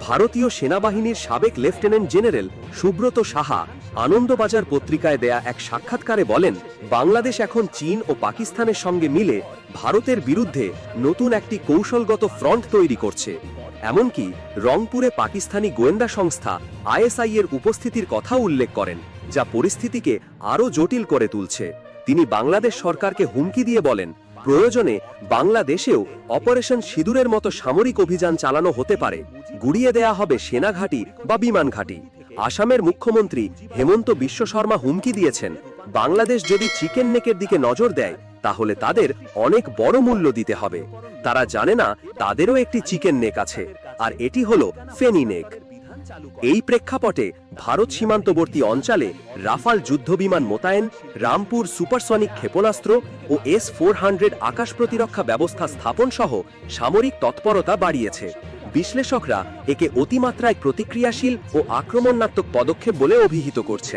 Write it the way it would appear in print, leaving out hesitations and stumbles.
ভারতীয় সেনাবাহিনীর সাবেক লেফটেন্যান্ট জেনারেল সুব্রত সাহা আনন্দবাজার পত্রিকায় দেয়া এক সাক্ষাৎকারে বলেন, বাংলাদেশ এখন চীন ও পাকিস্তানের সঙ্গে মিলে ভারতের বিরুদ্ধে নতুন একটি কৌশলগত ফ্রন্ট তৈরি করছে। এমনকি রংপুরে পাকিস্তানি গোয়েন্দা সংস্থা আইএসআই এর উপস্থিতির কথা উল্লেখ করেন, যা পরিস্থিতিকে আরও জটিল করে তুলছে। তিনি বাংলাদেশ সরকারকে হুমকি দিয়ে বলেন, প্রয়োজনে বাংলাদেশেও অপারেশন সিঁদুরের মতো সামরিক অভিযান চালানো হতে পারে, গুড়িয়ে দেয়া হবে সেনাঘাঁটি বা বিমান ঘাঁটি। আসামের মুখ্যমন্ত্রী হেমন্ত বিশ্ব শর্মা হুমকি দিয়েছেন, বাংলাদেশ যদি চিকেন নেকের দিকে নজর দেয় তাহলে তাদের অনেক বড় মূল্য দিতে হবে। তারা জানে না তাদেরও একটি চিকেন নেক আছে, আর এটি হলো ফেনী নেক। এই প্রেক্ষাপটে ভারত সীমান্তবর্তী অঞ্চলে রাফাল যুদ্ধবিমান মোতায়েন, রামপুর সুপারসনিক ক্ষেপণাস্ত্র ও S-400 আকাশ প্রতিরক্ষা ব্যবস্থা স্থাপন সহ সামরিক তৎপরতা বাড়িয়েছে। বিশ্লেষকরা একে অতিমাত্রায় প্রতিক্রিয়াশীল ও আক্রমণাত্মক পদক্ষেপ বলে অভিহিত করছে।